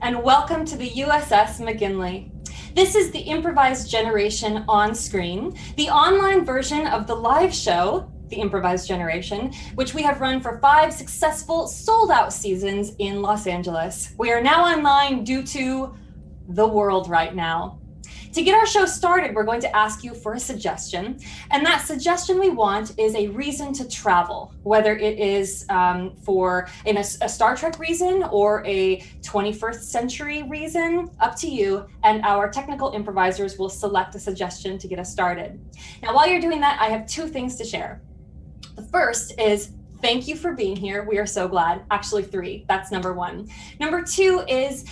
and welcome to the USS McGinley. This is the Improvised Generation on screen, the online version of the live show, The Improvised Generation, which we have run for 5 successful sold-out seasons in Los Angeles. We are now online due to the world right now. To get our show started, we're going to ask you for a suggestion, and that suggestion we want is a reason to travel, whether it is for a Star Trek reason or a 21st century reason, up to you, and our technical improvisers will select a suggestion to get us started. Now, while you're doing that, I have 2 things to share. The first is thank you for being here. We are so glad. Actually, 3. That's number 1. Number 2 is,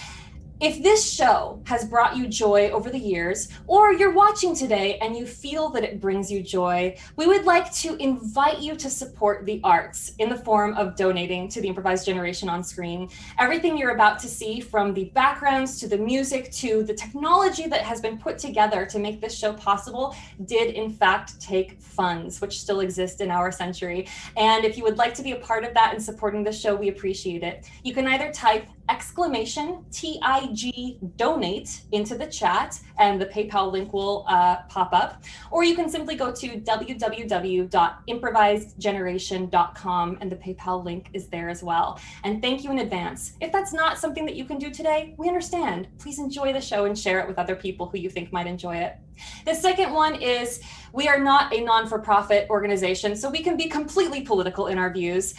if this show has brought you joy over the years, or you're watching today and you feel that it brings you joy, we would like to invite you to support the arts in the form of donating to the Improvised Generation on screen. Everything you're about to see, from the backgrounds to the music to the technology that has been put together to make this show possible, did in fact take funds, which still exist in our century. And if you would like to be a part of that and supporting the show, we appreciate it. You can either type exclamation TIG donate into the chat and the PayPal link will pop up, or you can simply go to www.improvisedgeneration.com and the PayPal link is there as well. And thank you in advance. If that's not something that you can do today, we understand. Please enjoy the show and share it with other people who you think might enjoy it. The second one is, we are not a non-for-profit organization, so we can be completely political in our views.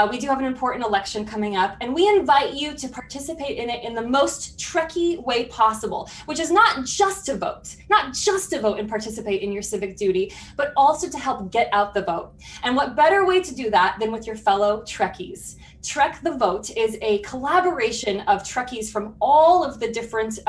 We do have an important election coming up, and we invite you to participate in it in the most Trekkie way possible, which is not just to vote and participate in your civic duty, but also to help get out the vote. And what better way to do that than with your fellow Trekkies? Trek the Vote is a collaboration of Trekkies from all of the different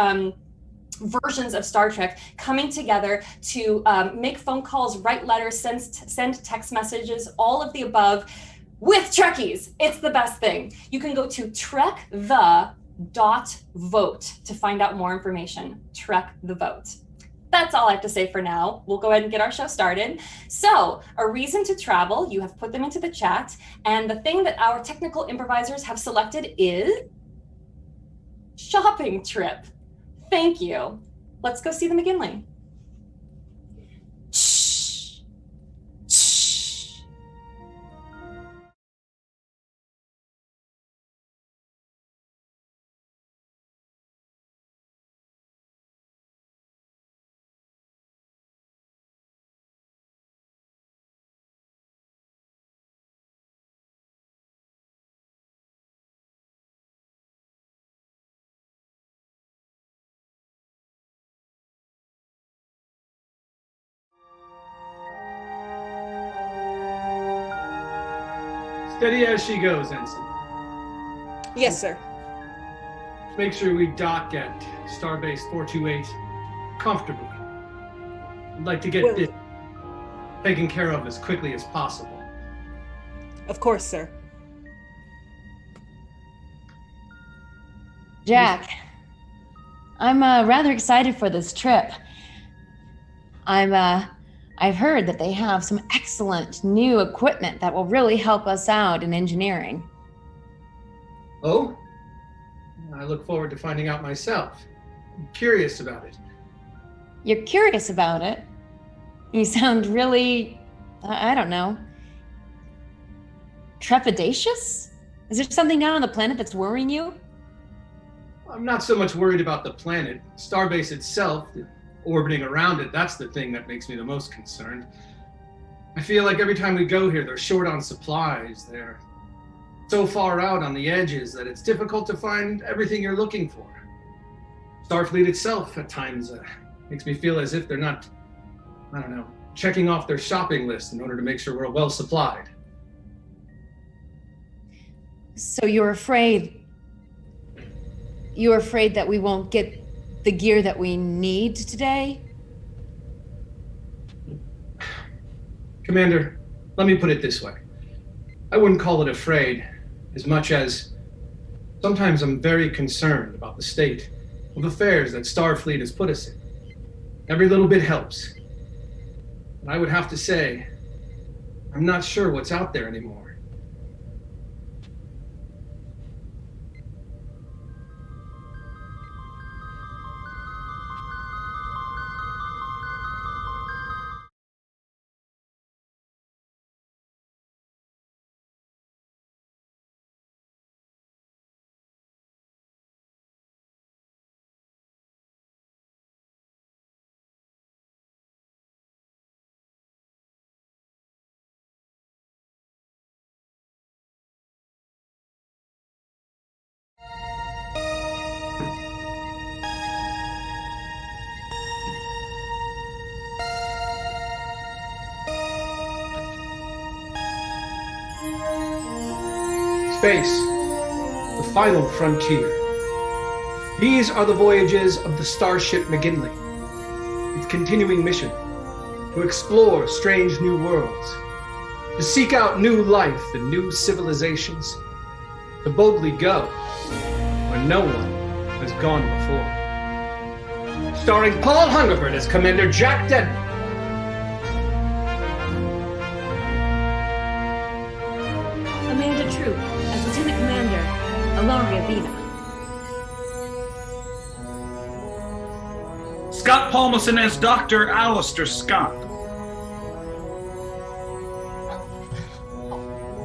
versions of Star Trek coming together to make phone calls, write letters, send text messages, all of the above with Trekkies. It's the best thing. You can go to trekThe.vote to find out more information. Trek the Vote. That's all I have to say for now. We'll go ahead and get our show started. So, a reason to travel, you have put them into the chat, and the thing that our technical improvisers have selected is shopping trip. Thank you. Let's go see the McGinley. Shh. Shh. Steady as she goes, Ensign. Yes, sir. Make sure we dock at Starbase 428 comfortably. I'd like to get this taken care of as quickly as possible. Of course, sir. Jack, I'm rather excited for this trip. I've heard that they have some excellent new equipment that will really help us out in engineering. Oh? I look forward to finding out myself. I'm curious about it. You're curious about it? You sound really, I don't know, trepidatious? Is there something down on the planet that's worrying you? I'm not so much worried about the planet. Starbase itself, orbiting around it, that's the thing that makes me the most concerned. I feel like every time we go here, they're short on supplies. They're so far out on the edges that it's difficult to find everything you're looking for. Starfleet itself at times makes me feel as if they're not, I don't know, checking off their shopping list in order to make sure we're well supplied. So you're afraid that we won't get the gear that we need today? Commander, let me put it this way. I wouldn't call it afraid as much as sometimes I'm very concerned about the state of affairs that Starfleet has put us in. Every little bit helps. And I would have to say, I'm not sure what's out there anymore. space, the final frontier. These are the voyages of the starship McGinley. Its continuing mission: to explore strange new worlds, to seek out new life and new civilizations, to boldly go where no one has gone before. Starring Paul Hungerford as Commander Jack Denton. Amanda Troop as Lieutenant Commander Ilaria Vina. Scott Palmason as Dr. Alistair Scott.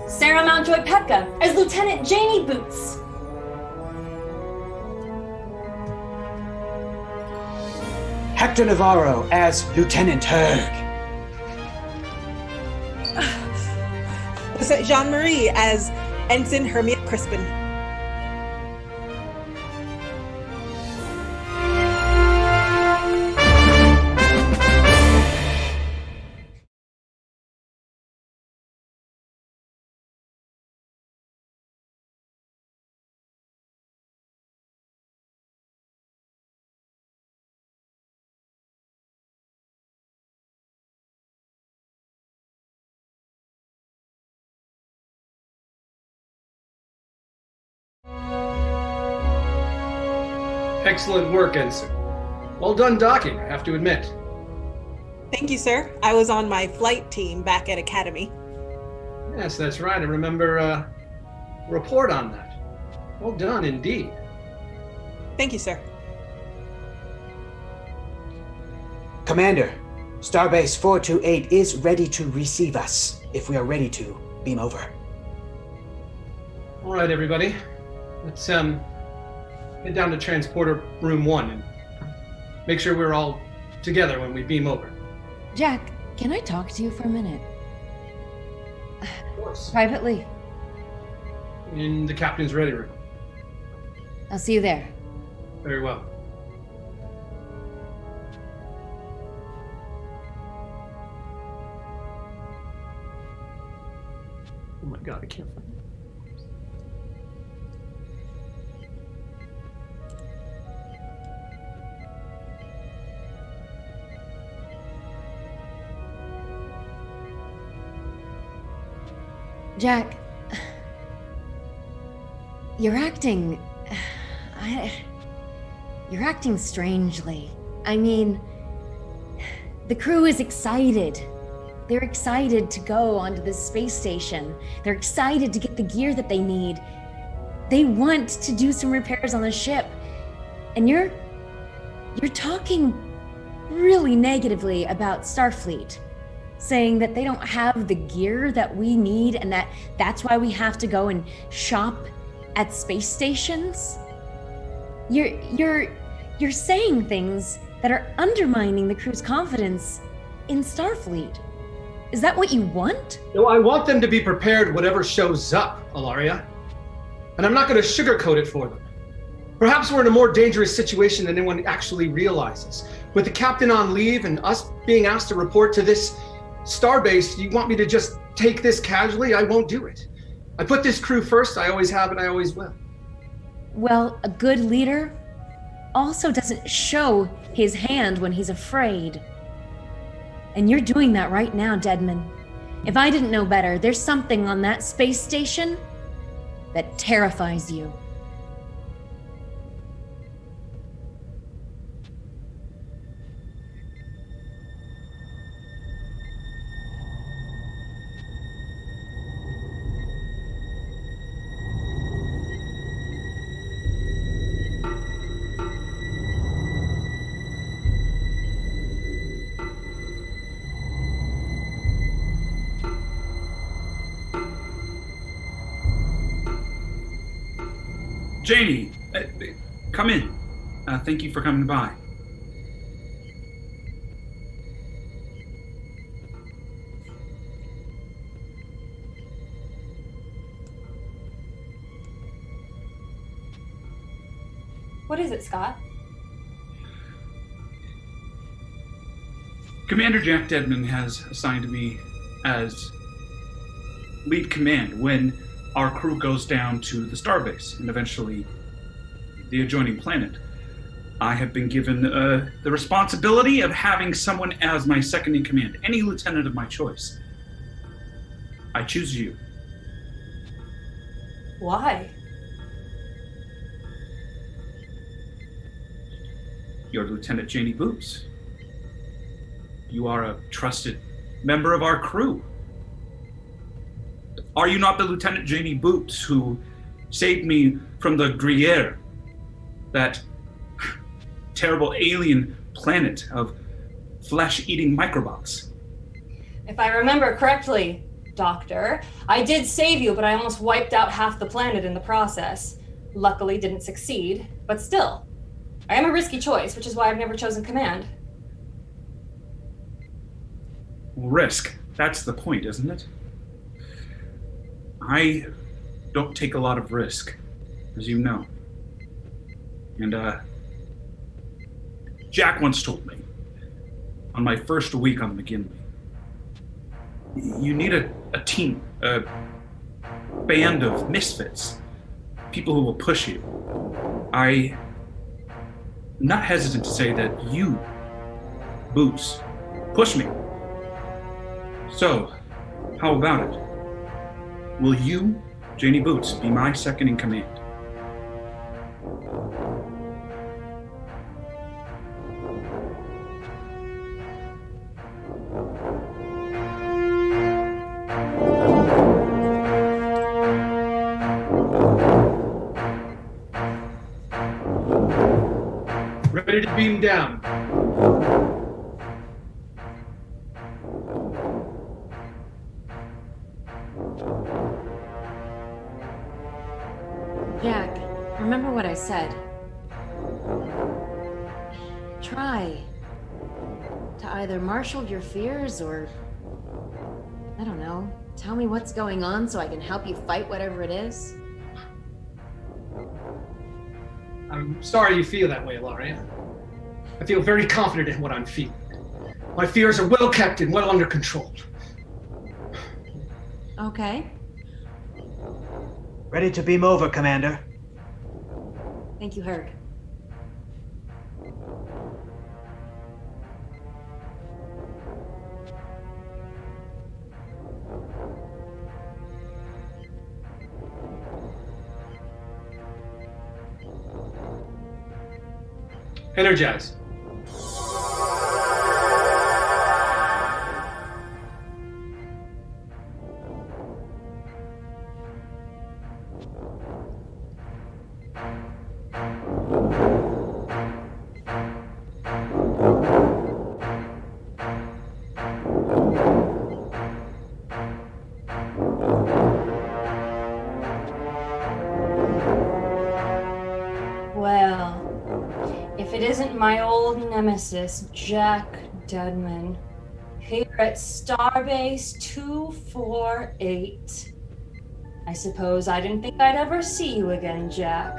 Sarah Mountjoy Pepka as Lieutenant Janie Boots. Hector Navarro as Lieutenant Herg. Jean-Marie as Ensign Hermia Crispin. Excellent work, Ensign. Well done docking, I have to admit. Thank you, sir. I was on my flight team back at Academy. Yes, that's right. I remember a report on that. Well done, indeed. Thank you, sir. Commander, Starbase 428 is ready to receive us if we are ready to beam over. All right, everybody. Let's head down to transporter room 1 and make sure we're all together when we beam over. Jack, can I talk to you for a minute? Of course. Privately. In the captain's ready room. I'll see you there. Very well. Oh my god, I can't find it. Jack, you're acting... You're acting strangely. I mean, the crew is excited. They're excited to go onto this space station. They're excited to get the gear that they need. They want to do some repairs on the ship. And you're talking really negatively about Starfleet, saying that they don't have the gear that we need and that's why we have to go and shop at space stations. You're saying things that are undermining the crew's confidence in Starfleet. Is that what you want? No, I want them to be prepared whatever shows up, Ilaria. And I'm not going to sugarcoat it for them. Perhaps we're in a more dangerous situation than anyone actually realizes. With the captain on leave and us being asked to report to this starbase, you want me to just take this casually? I won't do it. I put this crew first. I always have and I always will. Well, a good leader also doesn't show his hand when he's afraid. And you're doing that right now, Deadman. If I didn't know better, there's something on that space station that terrifies you. Janie, come in. Thank you for coming by. What is it, Scott? Commander Jack Deadman has assigned me as lead command when our crew goes down to the starbase and eventually the adjoining planet, I have been given the responsibility of having someone as my second in command, any lieutenant of my choice. I choose you. Why? You're Lieutenant Janie Boots. You are a trusted member of our crew. Are you not the Lieutenant Janie Boots who saved me from the Gruyere, that terrible alien planet of flesh-eating microbots? If I remember correctly, Doctor, I did save you, but I almost wiped out half the planet in the process. Luckily, didn't succeed, but still. I am a risky choice, which is why I've never chosen command. Risk. That's the point, isn't it? I don't take a lot of risk, as you know. And, Jack once told me, on my first week on McGinley, you need a team, a band of misfits, people who will push you. I'm not hesitant to say that you, Boots, push me. So, how about it? Will you, Janie Boots, be my second in command? Ready to beam down. Jack, remember what I said. Try to either marshal your fears or, I don't know, tell me what's going on so I can help you fight whatever it is. I'm sorry you feel that way, Ilaria. I feel very confident in what I'm feeling. My fears are well kept and well under control. Okay, Ready to beam over, Commander. thank you, Herg. Energize. Well, if it isn't my old nemesis, Jack Deadman, here at Starbase 248. I suppose I didn't think I'd ever see you again, Jack.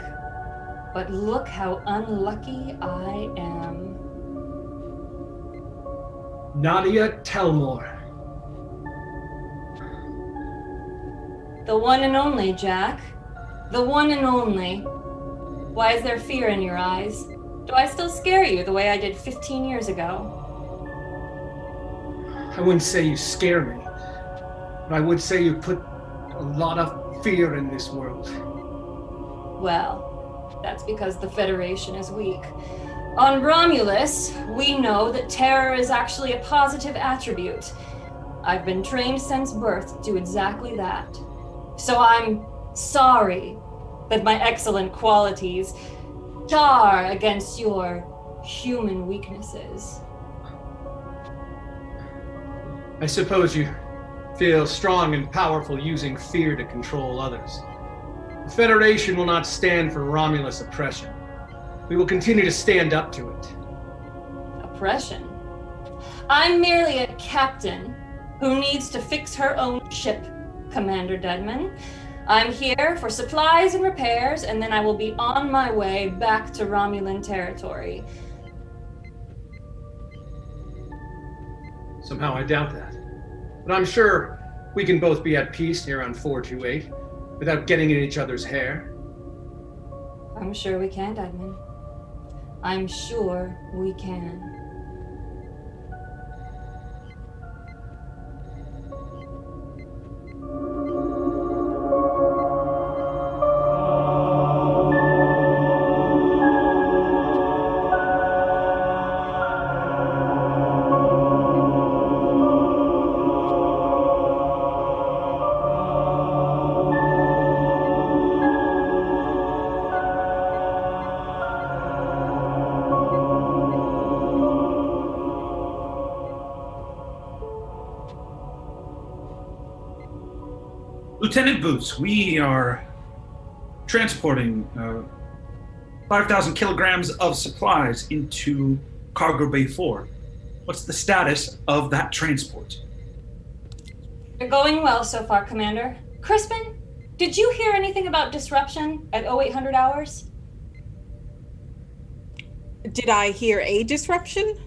But look how unlucky I am. Nadia Telmore. The one and only, Jack. The one and only. Why is there fear in your eyes? Do I still scare you the way I did 15 years ago? I wouldn't say you scare me, but I would say you put a lot of fear in this world. Well, that's because the Federation is weak. On Romulus, we know that terror is actually a positive attribute. I've been trained since birth to do exactly that. So I'm sorry that my excellent qualities jar against your human weaknesses. I suppose you feel strong and powerful using fear to control others. The Federation will not stand for Romulus oppression. We will continue to stand up to it. Oppression? I'm merely a captain who needs to fix her own ship, Commander Deadman. I'm here for supplies and repairs, and then I will be on my way back to Romulan territory. Somehow I doubt that. But I'm sure we can both be at peace here on 428. without getting in each other's hair? I'm sure we can, Edmund. I'm sure we can. Lieutenant Boots, we are transporting 5,000 kilograms of supplies into Cargo Bay 4. What's the status of that transport? You're going well so far, Commander. Crispin, did you hear anything about disruption at 0800 hours? Did I hear a disruption?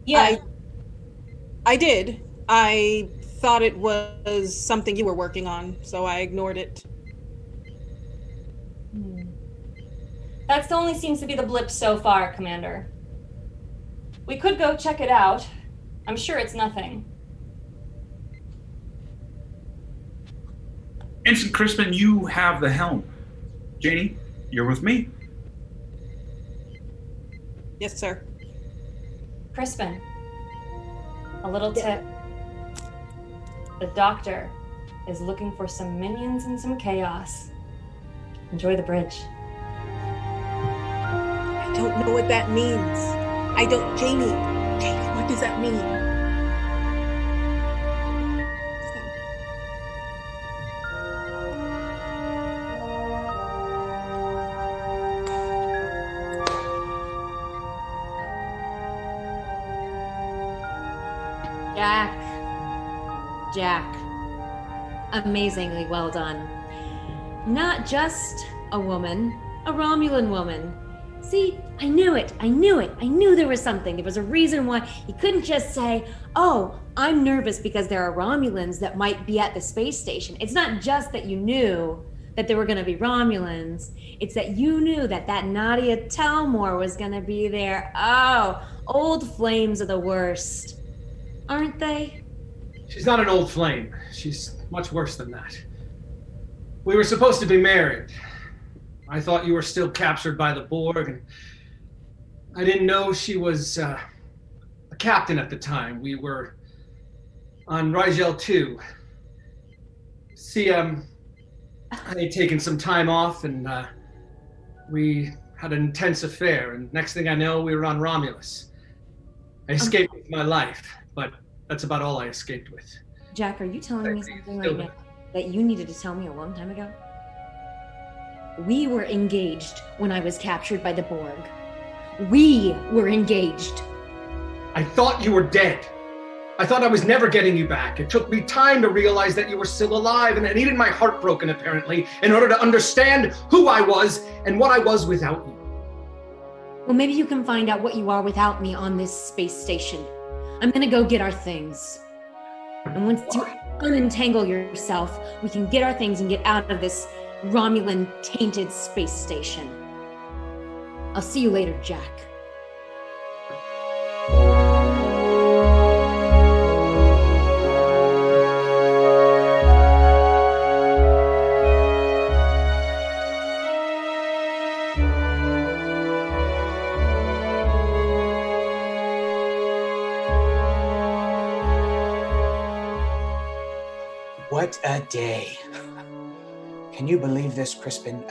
Yeah. I did. I thought it was something you were working on, so I ignored it. That only seems to be the blip so far, Commander. We could go check it out. I'm sure it's nothing. Ensign Crispin, you have the helm. Janie, you're with me. Yes, sir. Crispin, a little tip. The doctor is looking for some minions and some chaos. Enjoy the bridge. I don't know what that means. Jamie, what does that mean? Jack. Amazingly well done. Not just a woman, a Romulan woman. See, I knew it. I knew there was something. There was a reason why he couldn't just say, oh, I'm nervous because there are Romulans that might be at the space station. It's not just that you knew that there were going to be Romulans. It's that you knew that Nadia Telmore was going to be there. Oh, old flames are the worst, aren't they? She's not an old flame. She's much worse than that. We were supposed to be married. I thought you were still captured by the Borg, and I didn't know she was a captain at the time. We were on Rigel 2. See, I had taken some time off, and we had an intense affair, and next thing I know, we were on Romulus. I escaped with my life, but that's about all I escaped with. Jack, are you telling me something right now that you needed to tell me a long time ago? We were engaged when I was captured by the Borg. We were engaged. I thought you were dead. I thought I was never getting you back. It took me time to realize that you were still alive, and I needed my heart broken, apparently, in order to understand who I was and what I was without you. Well, maybe you can find out what you are without me on this space station. I'm gonna go get our things. And once you unentangle yourself, we can get our things and get out of this Romulan tainted space station. I'll see you later, Jack. What a day. Can you believe this, Crispin?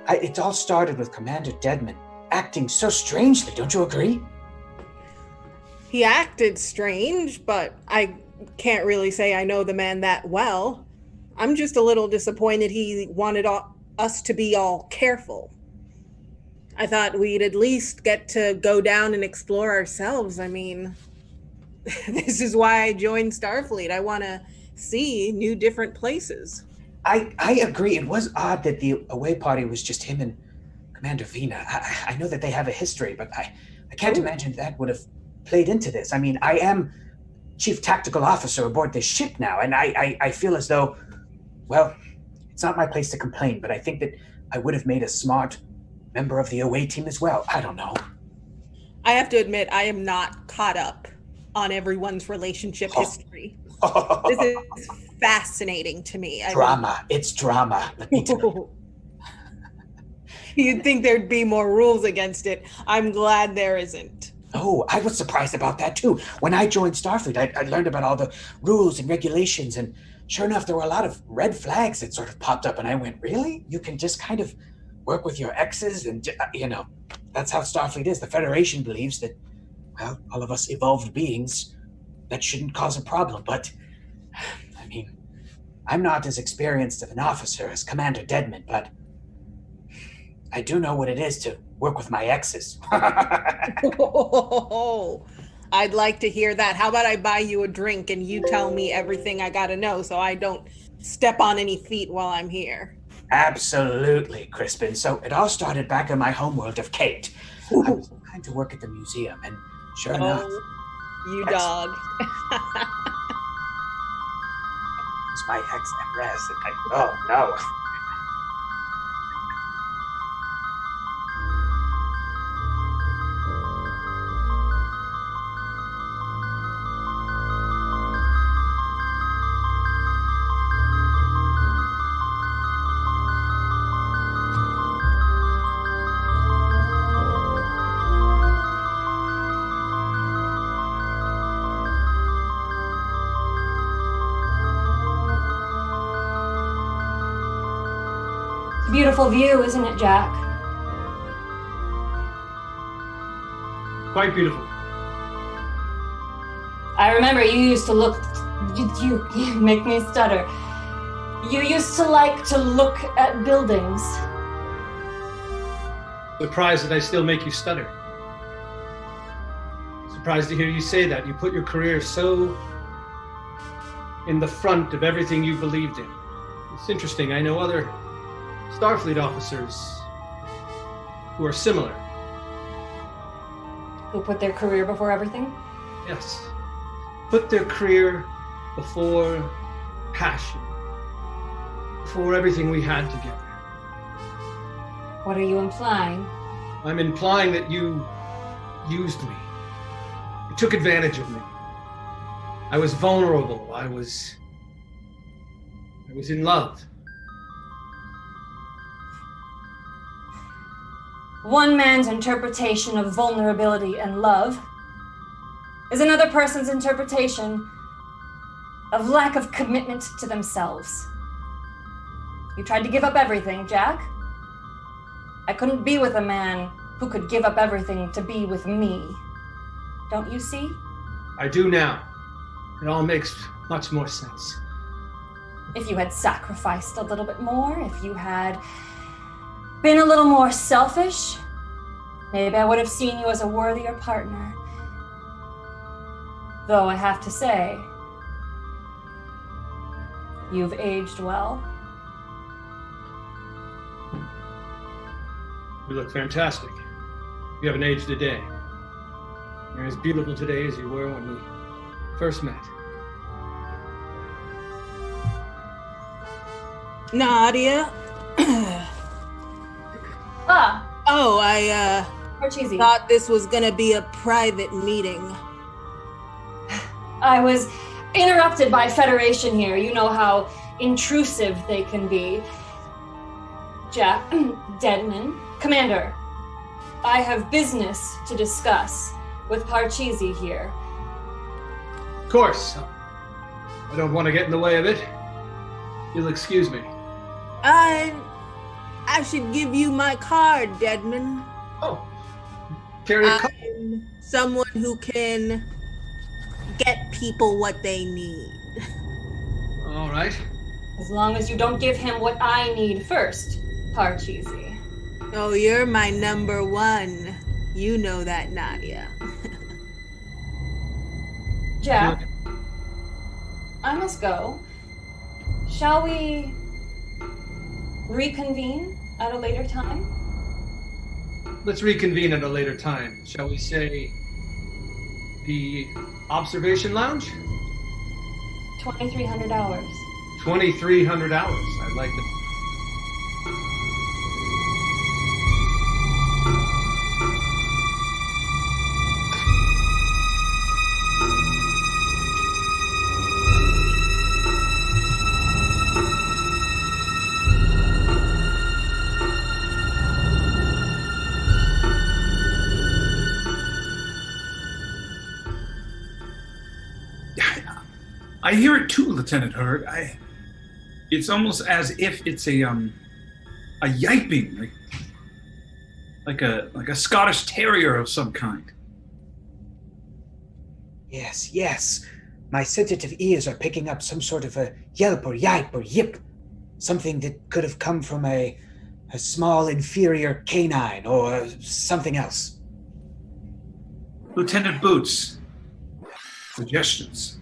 It all started with Commander Deadman acting so strangely, don't you agree? He acted strange, but I can't really say I know the man that well. I'm just a little disappointed he wanted us to be all careful. I thought we'd at least get to go down and explore ourselves. I mean, this is why I joined Starfleet. I want to see new different places. I agree. It was odd that the away party was just him and Commander Vina. I know that they have a history, but I can't imagine that would have played into this. I mean, I am Chief Tactical Officer aboard this ship now, and I feel as though, well, it's not my place to complain, but I think that I would have made a smart member of the away team as well. I don't know. I have to admit, I am not caught up on everyone's relationship history. This is fascinating to me. Drama. It's drama. Let me tell you. You'd think thered be more rules against it. I'm glad there isn't. Oh, I was surprised about that too. When I joined Starfleet, I learned about all the rules and regulations, and sure enough, there were a lot of red flags that sort of popped up, and I went, really? You can just kind of work with your exes, and, that's how Starfleet is. The Federation believes that, well, all of us evolved beings, that shouldn't cause a problem, but, I mean, I'm not as experienced of an officer as Commander Deadman, but I do know what it is to work with my exes. Oh, I'd like to hear that. How about I buy you a drink and you tell me everything I gotta know so I don't step on any feet while I'm here? Absolutely, Crispin. So it all started back in my homeworld of Kate. I was trying to work at the museum, and sure enough, You dog. it's my ex-empress. Oh, no. Beautiful view, isn't it, Jack? Quite beautiful. I remember you used to look. You make me stutter. You used to like to look at buildings. Surprised that I still make you stutter. Surprised to hear you say that. You put your career so in the front of everything you believed in. It's interesting. I know other Starfleet officers who are similar. Who put their career before everything? Yes. Put their career before passion, before everything we had together. What are you implying? I'm implying that you used me. You took advantage of me. I was vulnerable. I was in love. One man's interpretation of vulnerability and love is another person's interpretation of lack of commitment to themselves. You tried to give up everything, Jack. I couldn't be with a man who could give up everything to be with me. Don't you see? I do now. It all makes much more sense. If you had sacrificed a little bit more, if you had been a little more selfish, maybe I would have seen you as a worthier partner. Though I have to say, you've aged well. You look fantastic. You haven't aged a day. You're as beautiful today as you were when we first met. Nadia. Oh, I Parcheesi. thought this was gonna be a private meeting. I was interrupted by Federation here. You know how intrusive they can be. Jack, Deadman, Commander, I have business to discuss with Parcheesi here. Of course. I don't want to get in the way of it. You'll excuse me. I should give you my card, Deadman. Oh. Carry a cup. I'm someone who can get people what they need. All right. As long as you don't give him what I need first, Parcheesi. Oh, you're my number one. You know that, Nadia. Jack, I must go. Shall we reconvene at a later time? Let's reconvene at a later time. Shall we say the observation lounge? 2,300 hours. 2,300 hours. I'd like to I hear it too, Lieutenant Hurd. It's almost as if it's a yiping, like a Scottish terrier of some kind. Yes, yes. My sensitive ears are picking up some sort of a yelp or yipe or yip. Something that could have come from a small inferior canine or something else. Lieutenant Boots, suggestions?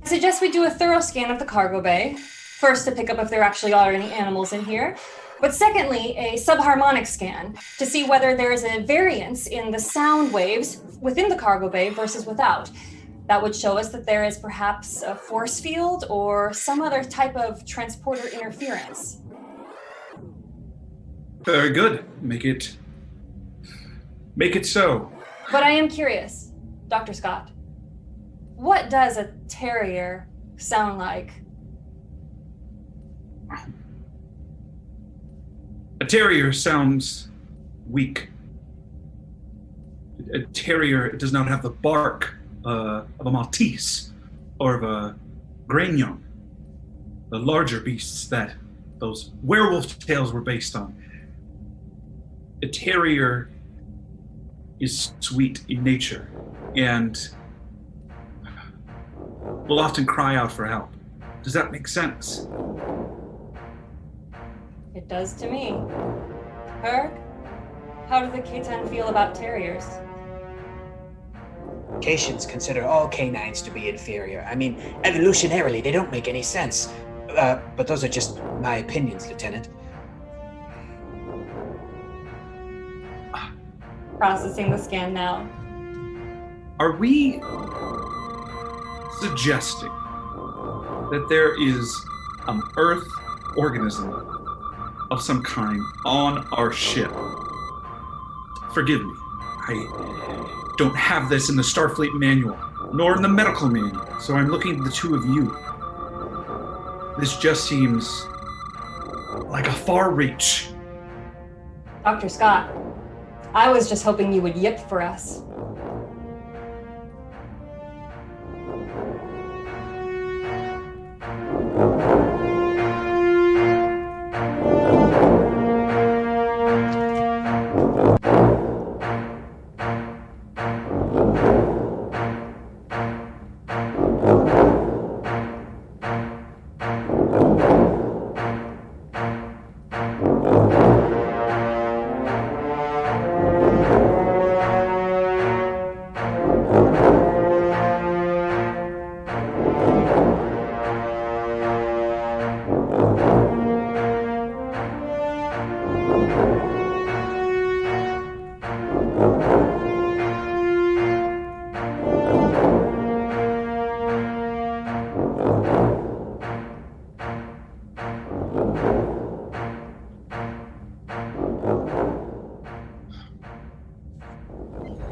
I suggest we do a thorough scan of the cargo bay. First, to pick up if there actually are any animals in here. But secondly, a subharmonic scan to see whether there is a variance in the sound waves within the cargo bay versus without. That would show us that there is perhaps a force field or some other type of transporter interference. Very good. Make it so. But I am curious, Dr. Scott, what does a terrier sound like? A terrier sounds weak. A terrier does not have the bark of a Maltese or of a Grignon, the larger beasts that those werewolf tales were based on. A terrier is sweet in nature and will often cry out for help. Does that make sense? It does to me. Herc, how do the K-10 feel about terriers? Caitians consider all canines to be inferior. I mean, evolutionarily, they don't make any sense. But those are just my opinions, Lieutenant. Processing the scan now. Are we suggesting that there is an Earth organism of some kind on our ship? Forgive me, I don't have this in the Starfleet manual, nor in the medical manual, so I'm looking at the two of you. This just seems like a far reach. Dr. Scott, I was just hoping you would yip for us.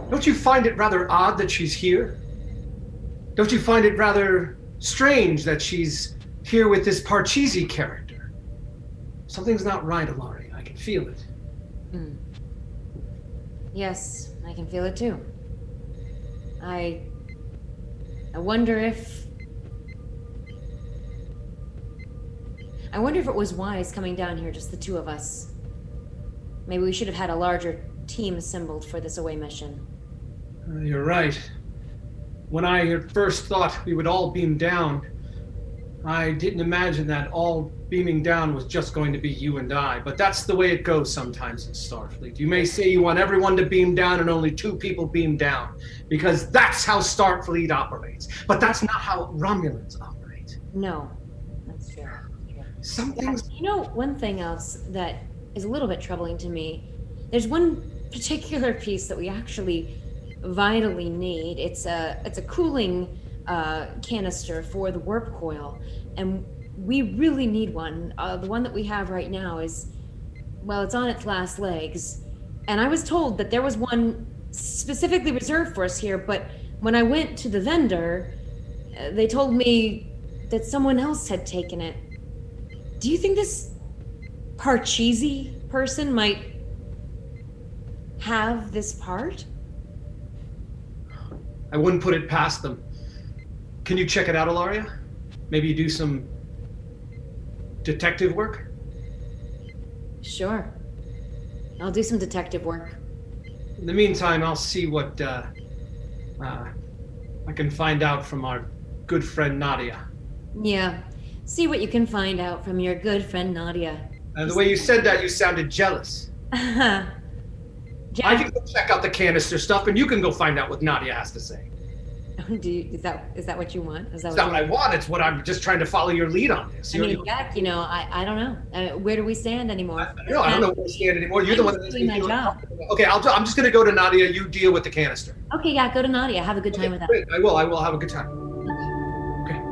Don't you find it rather odd that she's here? Don't you find it rather strange that she's here with this Parcheesi character? Something's not right, Ilari. I can feel it. Yes, I can feel it too. I wonder if it was wise coming down here, just the two of us. Maybe we should have had a larger team assembled for this away mission. You're right. When I at first thought we would all beam down, I didn't imagine that all beaming down was just going to be you and I, but that's the way it goes sometimes in Starfleet. You may say you want everyone to beam down and only 2 people beam down, because that's how Starfleet operates. But that's not how Romulans operate. No, that's true. Some things... You know, one thing else that is a little bit troubling to me, there's one particular piece that we actually vitally need. It's a cooling canister for the warp coil, and we really need one. The one that we have right now is, well, it's on its last legs, and I was told that there was one specifically reserved for us here, but when I went to the vendor, they told me that someone else had taken it. Do you think this Parcheesi person might have this part? I wouldn't put it past them. Can you check it out, Ilaria? Maybe do some detective work? Sure. I'll do some detective work. In the meantime, I'll see what I can find out from our good friend Nadia. Yeah. See what you can find out from your good friend Nadia. The way you said that, you sounded jealous. I can go check out the canister stuff, and you can go find out what Nadia has to say. Is that what you want? It's not what I want. It's what I'm just trying to follow your lead on this. I mean, Jack, I don't know. Where do we stand anymore? I don't know where we stand anymore. You're the one that's doing my job. Okay, I'm just going to go to Nadia. You deal with the canister. Okay, yeah, go to Nadia. Have a good time with that. Great. I will have a good time. Okay.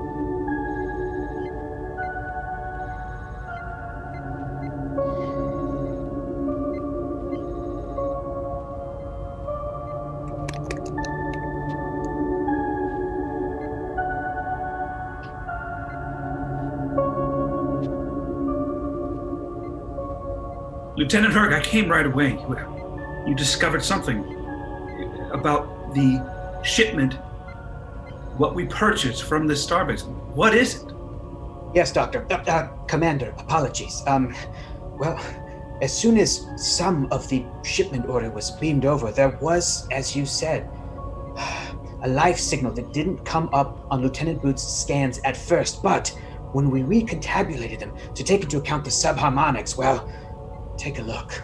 Lieutenant Herg, I came right away. You discovered something about the shipment, what we purchased from this starbase. What is it? Yes, Doctor. Commander, apologies. Well, as soon as some of the shipment order was beamed over, there was, as you said, a life signal that didn't come up on Lieutenant Boots' scans at first, but when we recontabulated them to take into account the subharmonics, well, take a look.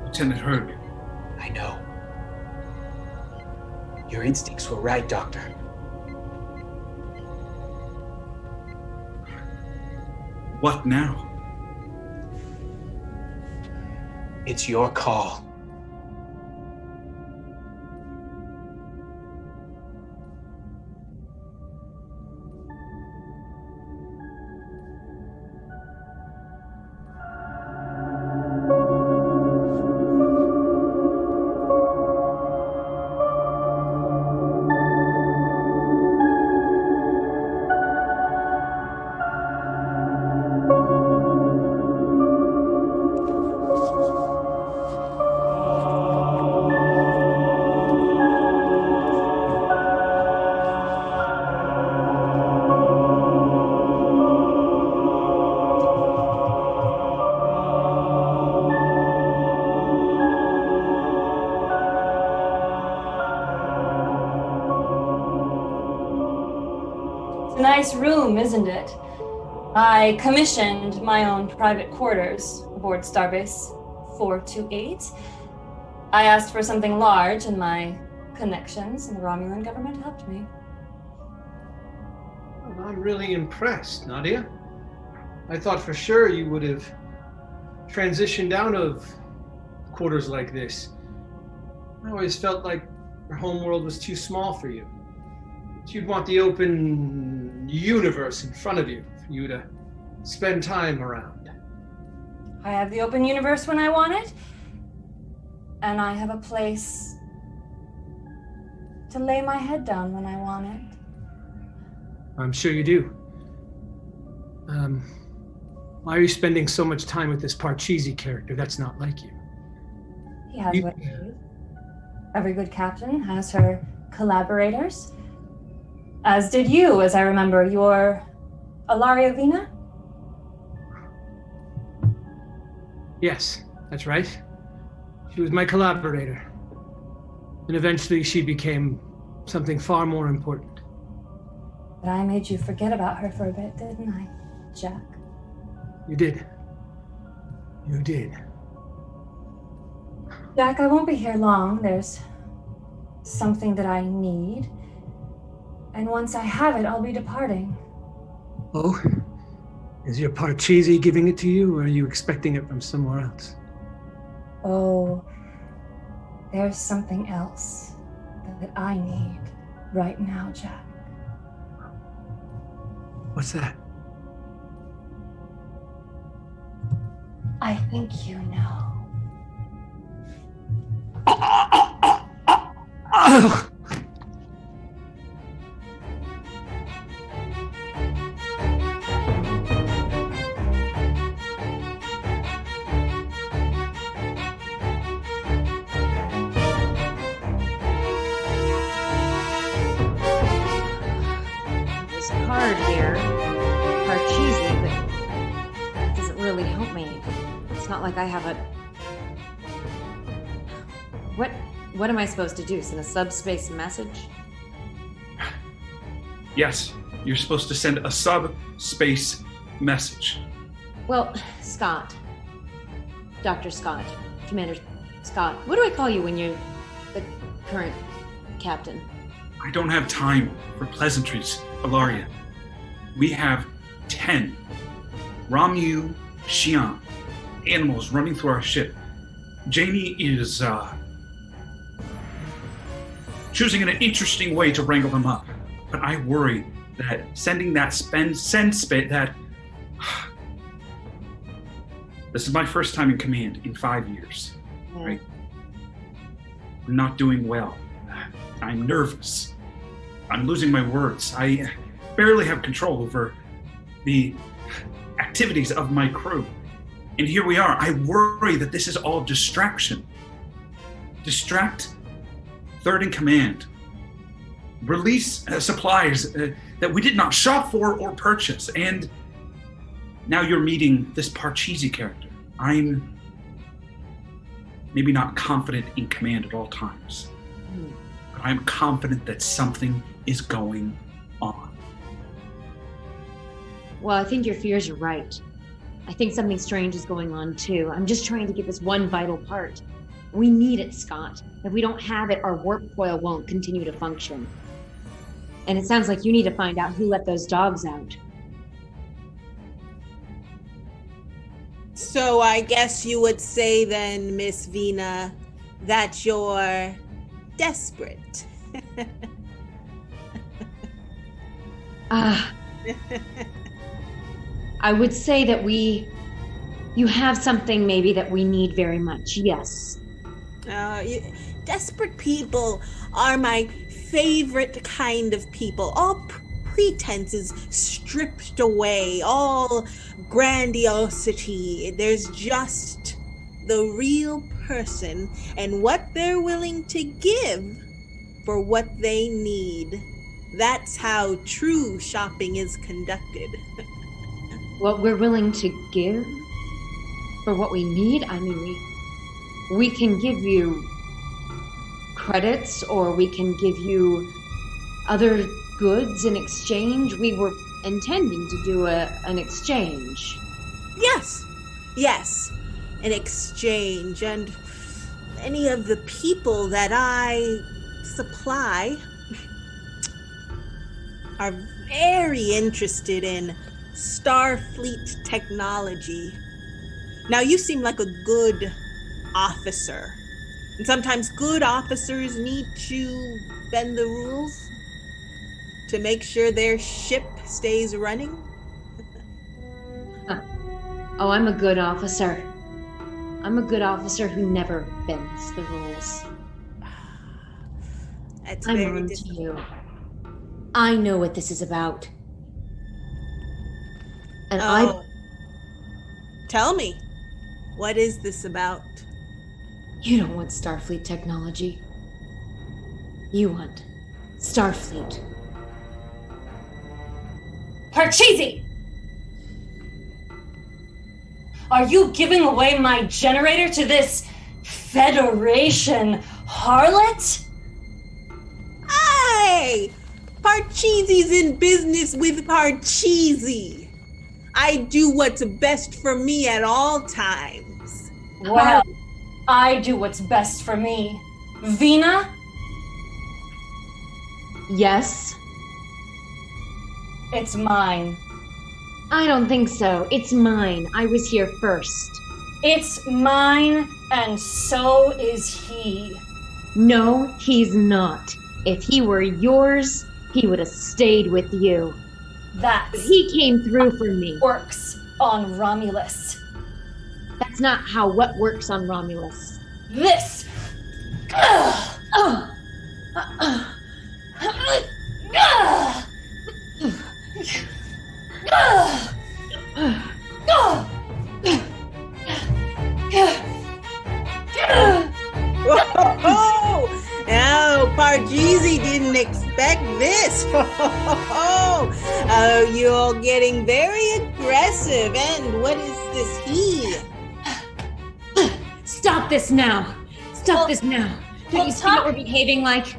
Lieutenant Herg. I know. Your instincts were right, Doctor. What now? It's your call. It's a nice room, isn't it? I commissioned my own private quarters aboard Starbase 428. I asked for something large, and my connections in the Romulan government helped me. Well, I'm really impressed, Nadia. I thought for sure you would have transitioned out of quarters like this. I always felt like your home world was too small for you. You'd want the open universe in front of you for you to spend time around. I have the open universe when I want it, and I have a place to lay my head down when I want it. I'm sure you do. Why are you spending so much time with this Parcheesi character? That's not like you. He has what he needs. Every good captain has her collaborators. As did you, as I remember. You're Ilaria Vina? Yes, that's right. She was my collaborator. And eventually she became something far more important. But I made you forget about her for a bit, didn't I, Jack? You did. You did. Jack, I won't be here long. There's something that I need. And once I have it, I'll be departing. Oh? Is your Parcheesi giving it to you, or are you expecting it from somewhere else? Oh, there's something else that I need right now, Jack. What's that? I think you know. not like I have a... What am I supposed to do? Send a subspace message? Yes, you're supposed to send a subspace message. Well, Scott. Dr. Scott. Commander Scott. What do I call you when you're the current captain? I don't have time for pleasantries, Ilaria. We have 10 Ramu Xian animals running through our ship. Janie is choosing an interesting way to wrangle them up. But I worry that sending that this is my first time in command in 5 years. Yeah. Right? I'm not doing well. I'm nervous. I'm losing my words. I barely have control over the activities of my crew. And here we are. I worry that this is all distraction. Distract third in command. Release supplies that we did not shop for or purchase. And now you're meeting this Parcheesi character. I'm maybe not confident in command at all times. But I'm confident that something is going on. Well, I think your fears are right. I think something strange is going on too. I'm just trying to get this one vital part. We need it, Scott. If we don't have it, our warp coil won't continue to function. And it sounds like you need to find out who let those dogs out. So I guess you would say then, Miss Vina, that you're desperate. I would say that you have something maybe that we need very much, yes. Desperate people are my favorite kind of people. All pretenses stripped away, all grandiosity. There's just the real person and what they're willing to give for what they need. That's how true shopping is conducted. What we're willing to give for what we need? I mean, we can give you credits, or we can give you other goods in exchange. We were intending to do an exchange. Yes, an exchange. And any of the people that I supply are very interested in Starfleet technology. Now, you seem like a good officer. And sometimes good officers need to bend the rules to make sure their ship stays running. Oh, I'm a good officer. I'm a good officer who never bends the rules. That's I'm very on to you. I know what this is about. And Tell me, what is this about? You don't want Starfleet technology. You want Starfleet. Parcheesi! Are you giving away my generator to this Federation harlot? Hey! Parcheesi's in business with Parcheesi. I do what's best for me at all times. Well, I do what's best for me. Vina? Yes? It's mine. I don't think so. It's mine. I was here first. It's mine, and so is he. No, he's not. If he were yours, he would have stayed with you. That's He came through for me. works on Romulus. That's not how what works on Romulus. This. Oh, no, Parcheesi didn't expect this. Oh, you're getting very aggressive. And what is this he? Stop this now! Stop this now! Don't you see what we're behaving like?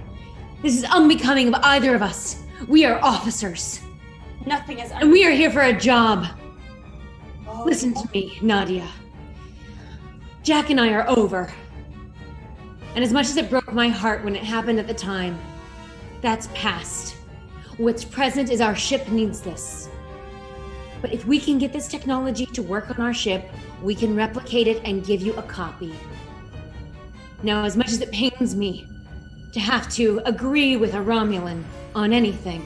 This is unbecoming of either of us. We are officers. Nothing is. And we are here for a job. Listen to me, Nadia. Jack and I are over. And as much as it broke my heart when it happened at the time, that's past. What's present is our ship needs this. But if we can get this technology to work on our ship, we can replicate it and give you a copy. Now, as much as it pains me to have to agree with a Romulan on anything,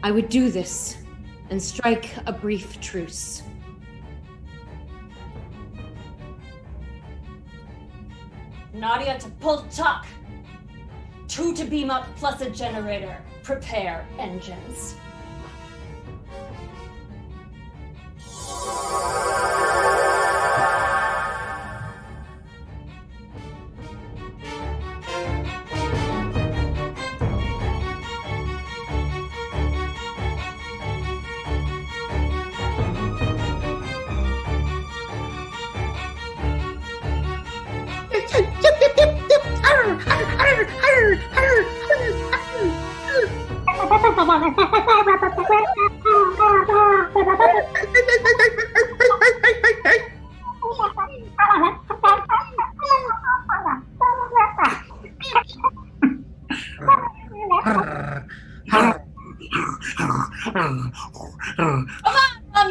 I would do this and strike a brief truce. Nadia to pull tuck. 2 to beam up plus a generator. Prepare engines.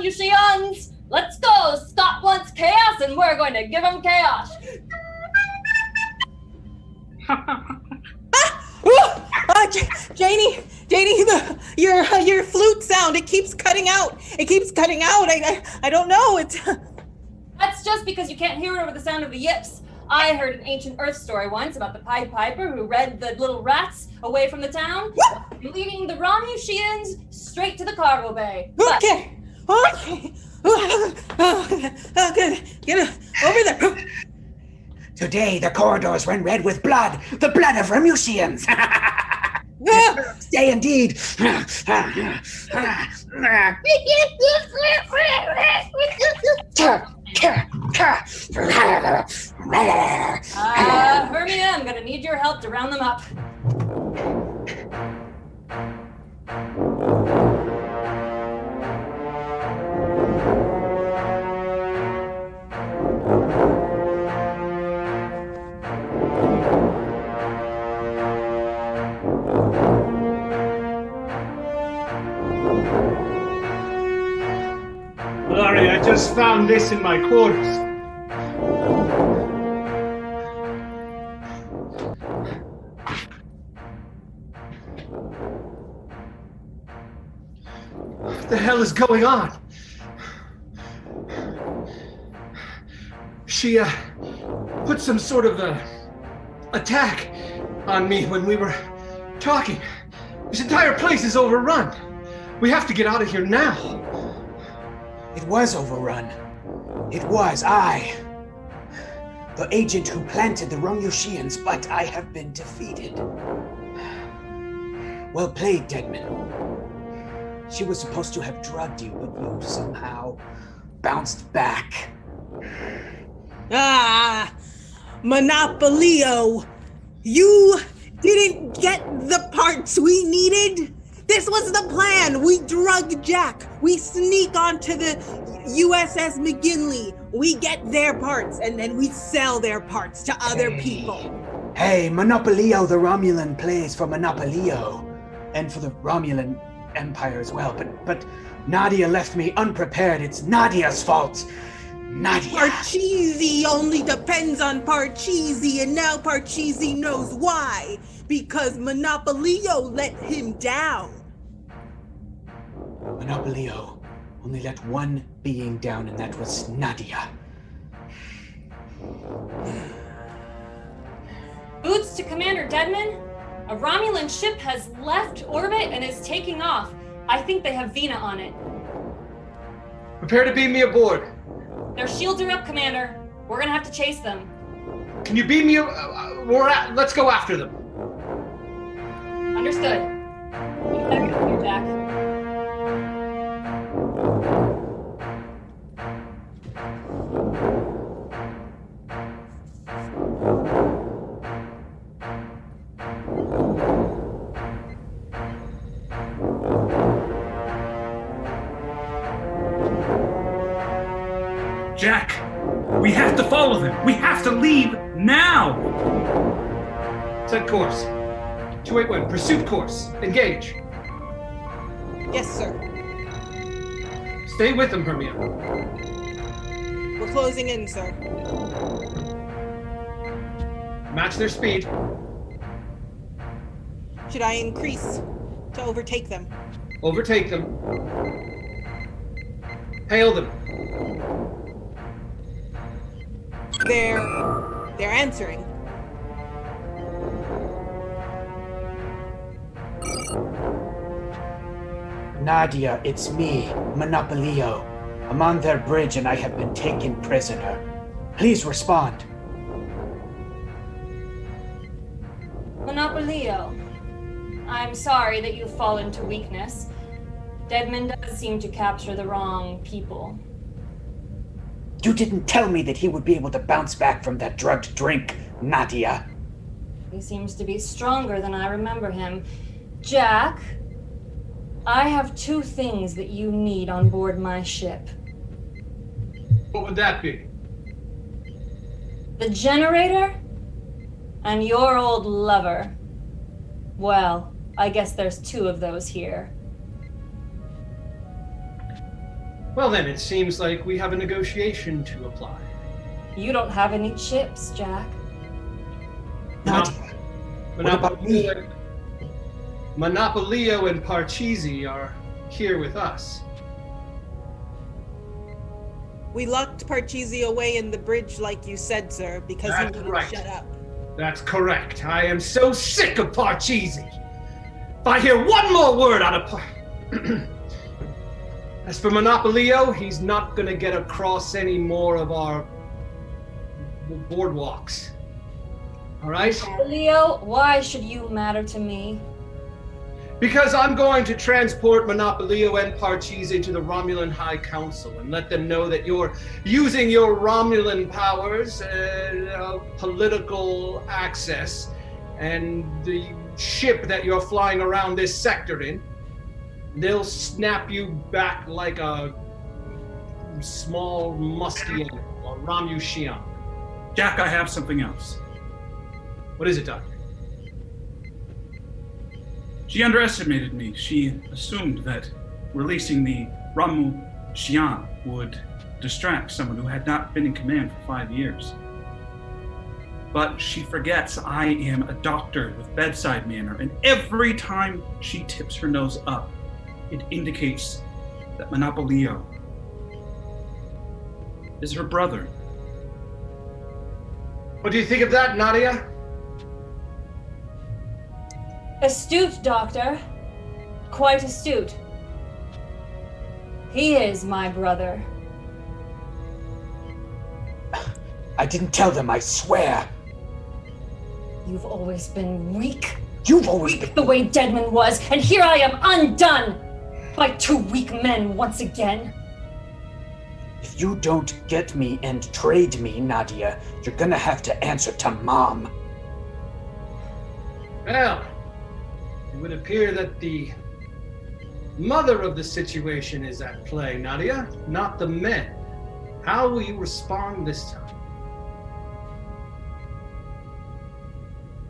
Musicians, let's go! Scott wants chaos and we're going to give him chaos! Janie, your flute sound, it keeps cutting out. I don't know. That's just because you can't hear it over the sound of the yips. I heard an ancient Earth story once about the Pied Piper who read the little rats away from the town, leading the Romusians straight to the cargo bay. Okay. Get over there. Today, the corridors run red with blood, the blood of Ramusians. Stay indeed. Hermia, I'm gonna need your help to round them up. Larry, I just found this in my quarters. What the hell is going on? She, put some sort of, attack on me when we were talking. This entire place is overrun. We have to get out of here now. It was overrun. It was I, the agent who planted the Romusians, but I have been defeated. Well played, Deadman. She was supposed to have drugged you, but you somehow bounced back. Monopolio! You didn't get the parts we needed? This was the plan! We drug Jack! We sneak onto the USS McGinley! We get their parts, and then we sell their parts to other people! Hey, Monopolio the Romulan plays for Monopolio, and for the Romulan Empire as well, but Nadia left me unprepared. It's Nadia's fault! Nadia! Parcheesi only depends on Parcheesi, and now Parcheesi knows why! Because Monopolio let him down! Monopolio only let one being down, and that was Nadia. Boots to Commander Deadman. A Romulan ship has left orbit and is taking off. I think they have Vina on it. Prepare to beam me aboard. Their shields are up, Commander. We're gonna have to chase them. Can you beam me? Let's go after them. Understood. You better get up here, Jack. Jack, we have to follow them. We have to leave now. Set course. 281, pursuit course. Engage. Yes, sir. Stay with them, Hermia. We're closing in, sir. Match their speed. Should I increase to overtake them? Overtake them. Hail them. They're answering. Nadia, it's me, Monopolio. I'm on their bridge and I have been taken prisoner. Please respond. Monopolio, I'm sorry that you've fallen to weakness. Deadman does seem to capture the wrong people. You didn't tell me that he would be able to bounce back from that drugged drink, Nadia. He seems to be stronger than I remember him. Jack, I have 2 things that you need on board my ship. What would that be? The generator and your old lover. Well, I guess there's 2 of those here. Well then, it seems like we have a negotiation to apply. You don't have any chips, Jack. Nadia, what about me? Monopolio and Parcheesi are here with us. We locked Parcheesi away in the bridge like you said, sir, because he That's wouldn't right. shut up. That's correct. I am so sick of Parcheesi. If I hear one more word out of As for Monopolio, he's not gonna get across any more of our boardwalks. All right? Leo, why should you matter to me? Because I'm going to transport Monopolio and Parcheesi to the Romulan High Council and let them know that you're using your Romulan powers, political access, and the ship that you're flying around this sector in. They'll snap you back like a small, musky animal, a Ramushian. Jack, I have something else. What is it, Doctor? She underestimated me. She assumed that releasing the Ramu Xian would distract someone who had not been in command for 5 years. But she forgets I am a doctor with bedside manner, and every time she tips her nose up, it indicates that Monopolio is her brother. What do you think of that, Nadia? Astute, Doctor. Quite astute. He is my brother. I didn't tell them, I swear. You've always been weak. You've always Weak been... the way Deadman was, and here I am undone by 2 weak men once again. If you don't get me and trade me, Nadia, you're gonna have to answer to Mom. Well, it would appear that the mother of the situation is at play, Nadia, not the men. How will you respond this time?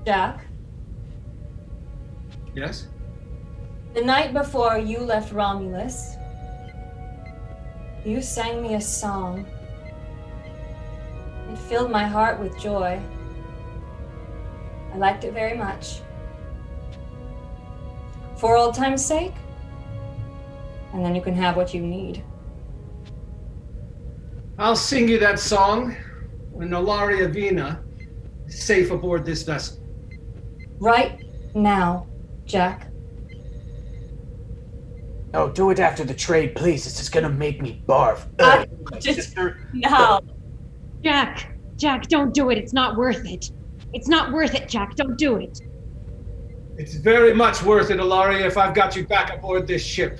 Jack, Yes? the night before you left Romulus, you sang me a song. It filled my heart with joy. I liked it very much. For old time's sake, and then you can have what you need. I'll sing you that song when Nolaria Vina is safe aboard this vessel. Right now, Jack. No, do it after the trade, please. This is gonna make me barf. Just now. Jack, don't do it. It's not worth it. It's not worth it, Jack. Don't do it. It's very much worth it, Ilaria, if I've got you back aboard this ship.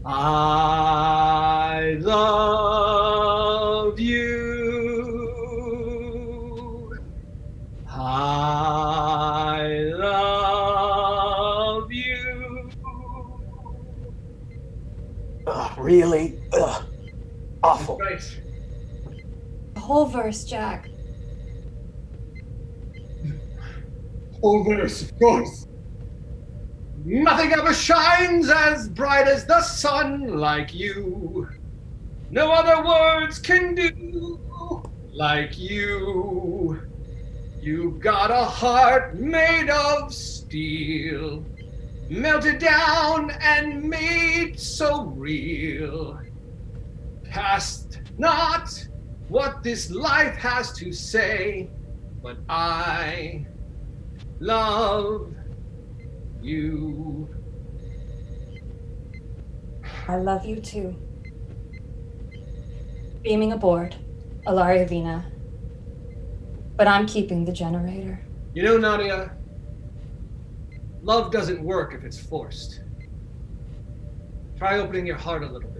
I love you. I love you. Ugh, really? Ugh. Awful. Right. whole verse, Jack. Whole verse, of course. Nothing ever shines as bright as the sun like you. No other words can do like you. You've got a heart made of steel, melted down and made so real. Past not what this life has to say, but I love you. I love you too. Beaming aboard, Ilaria Vina. But I'm keeping the generator. You know, Nadia, love doesn't work if it's forced. Try opening your heart a little bit.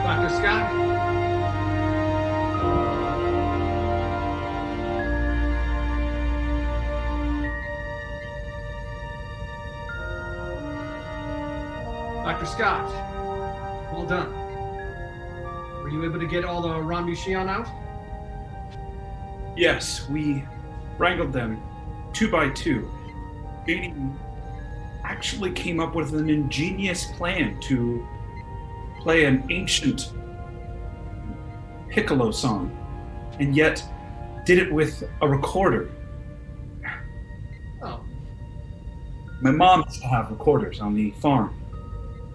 Dr. Scott? Dr. Scott, well done. Were you able to get all the Ramushian out? Yes, we wrangled them 2 by 2. Janie actually came up with an ingenious plan to play an ancient piccolo song, and yet did it with a recorder. Oh, My mom used to have recorders on the farm,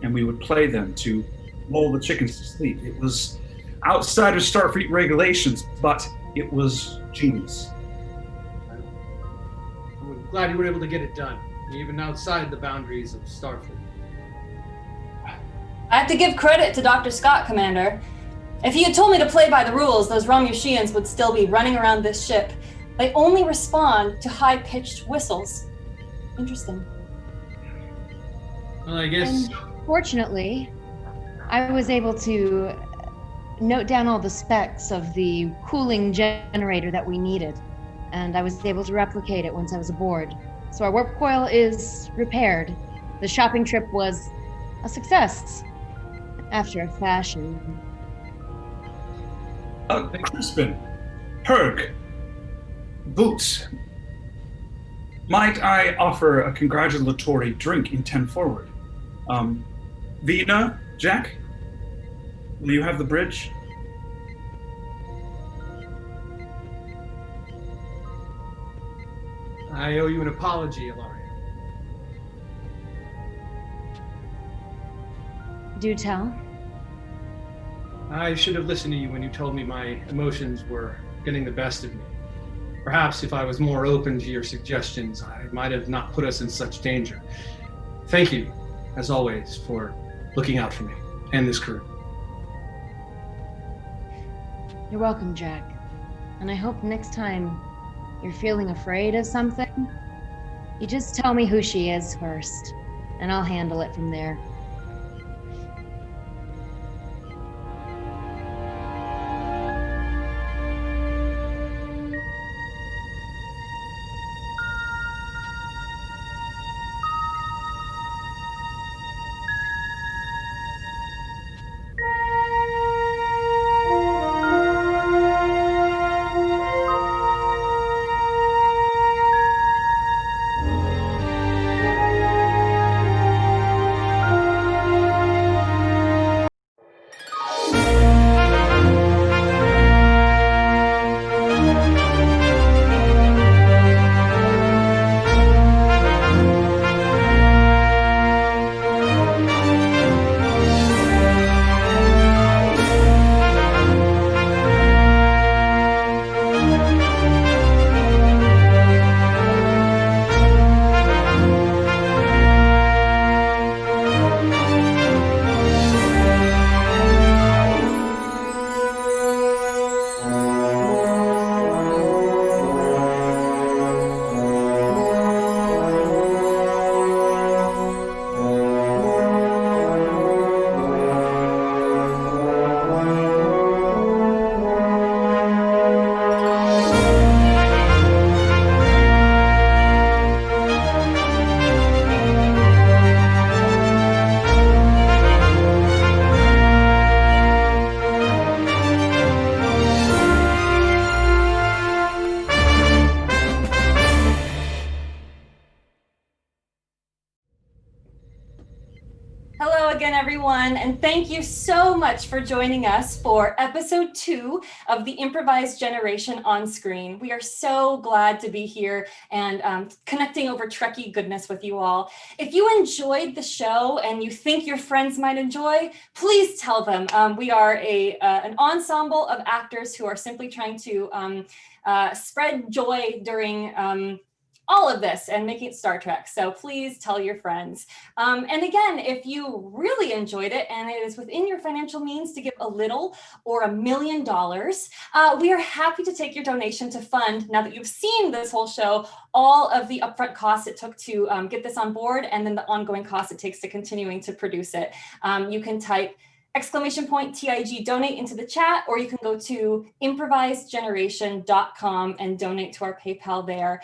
and we would play them to lull the chickens to sleep. It was outside of Starfleet regulations, but it was genius. I'm glad you were able to get it done, even outside the boundaries of Starfleet. I have to give credit to Dr. Scott, Commander. If you had told me to play by the rules, those Romushians would still be running around this ship. They only respond to high-pitched whistles. Interesting. Well, I guess... Fortunately, I was able to note down all the specs of the cooling generator that we needed, and I was able to replicate it once I was aboard. So our warp coil is repaired. The shopping trip was a success, after a fashion. Crispin, Herg, Boots, might I offer a congratulatory drink in 10 forward? Vina, Jack, will you have the bridge? I owe you an apology, Ilaria. Do tell. I should have listened to you when you told me my emotions were getting the best of me. Perhaps if I was more open to your suggestions, I might have not put us in such danger. Thank you, as always, for looking out for me and this crew. You're welcome, Jack. And I hope next time you're feeling afraid of something, you just tell me who she is first, and I'll handle it from there. everyone, and thank you so much for joining us for episode 2 of the Improvised Generation on Screen. We are so glad to be here and connecting over Trekkie goodness with you all. If you enjoyed the show and you think your friends might enjoy, please tell them. We are an ensemble of actors who are simply trying to spread joy during all of this and making it Star Trek. So please tell your friends. And again, if you really enjoyed it and it is within your financial means to give a little or $1 million, we are happy to take your donation to fund, now that you've seen this whole show, all of the upfront costs it took to get this on board and then the ongoing costs it takes to continuing to produce it. You can type !TIG donate into the chat, or you can go to improvisedgeneration.com and donate to our PayPal there.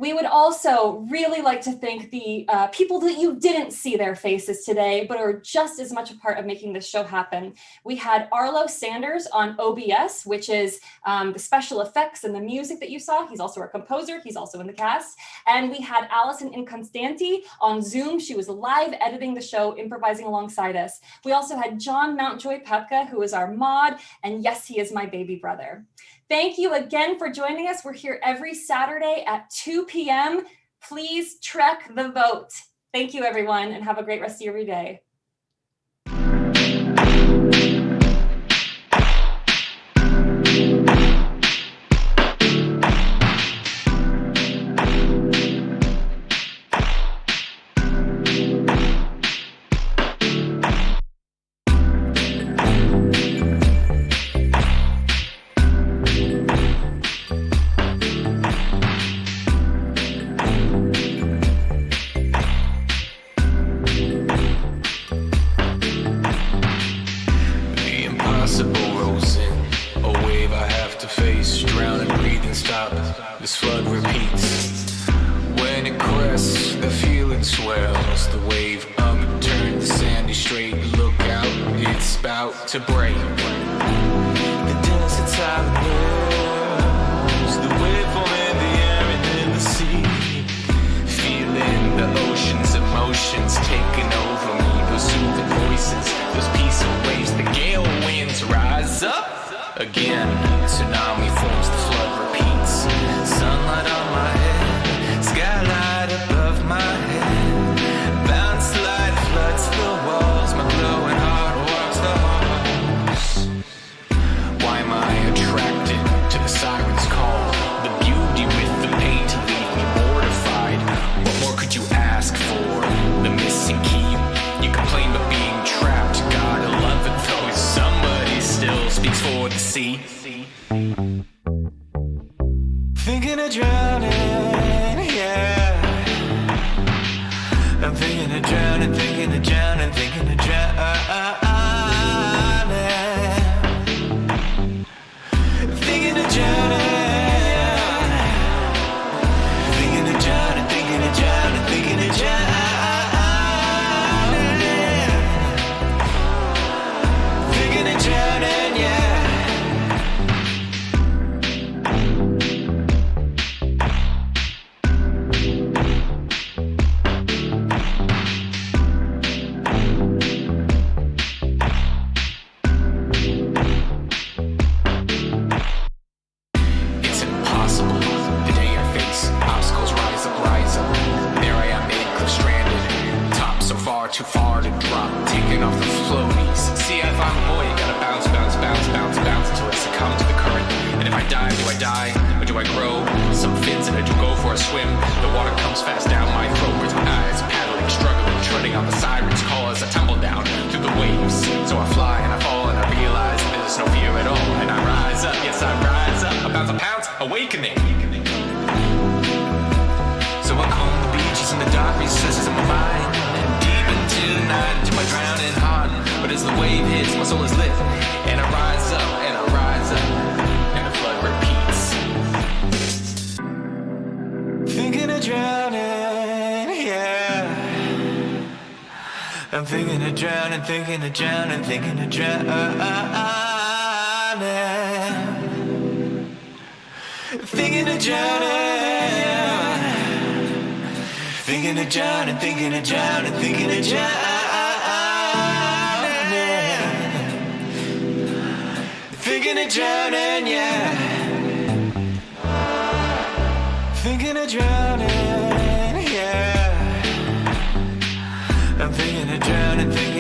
We would also really like to thank the people that you didn't see their faces today, but are just as much a part of making this show happen. We had Arlo Sanders on OBS, which is the special effects and the music that you saw. He's also our composer. He's also in the cast. And we had Allison Inconstanti on Zoom. She was live editing the show, improvising alongside us. We also had John Mountjoy Pepka, who is our mod. And yes, he is my baby brother. Thank you again for joining us. We're here every Saturday at 2 p.m. Please trek the vote. Thank you, everyone, and have a great rest of your day. This flood repeats. When it crests, the feeling swells. The wave upturned the sandy straight. Look out, it's about to break. The desert's silent knows. The waveform in the air and in the sea. Feeling the ocean's emotions taking over me. Those soothing voices, those peaceful waves. The gale winds rise up again. Tsunami forms, the flood repeats. Sunlight on my head, skylight above my head. Bounce light floods the walls, my glowing heart walks the halls. Why am I attracted to the siren's call? The beauty with the pain to leave me mortified. What more could you ask for? The missing key. You complain about being trapped. Gotta love it though. Somebody still speaks for the sea. Thinking of drowning, yeah. I'm thinking of drowning, thinking of drowning, thinking of drowning. Thinking of drowning, thinking of drowning, thinking of drowning, thinking of drowning. Thinking of drowning, yeah. Too far to drop, taking off the floaties. See, if I'm a boy, you gotta bounce, bounce, bounce, bounce, bounce until I succumb to the current. And if I die, do I die, or do I grow some fins and I do go for a swim? The water comes fast down my throat with my eyes paddling, struggling, treading on the siren's call as I tumble down through the waves. So I fly and I fall and I realize there's no fear at all. And I rise up, yes, I rise up, about to pounce, awakening. So I comb the beaches in the dark recesses of my mind. Tonight to my drowning heart, but as the wave hits, my soul is lit, and I rise up, and I rise up, and the flood repeats. Thinking of drowning, yeah. I'm thinking of drowning, thinking of drowning, thinking of drowning. Thinking of drowning. Thinking of drowning, thinking of drowning, thinking of drowning. Thinking of drowning, yeah. Thinking of drowning, yeah. I'm thinking of drowning, thinking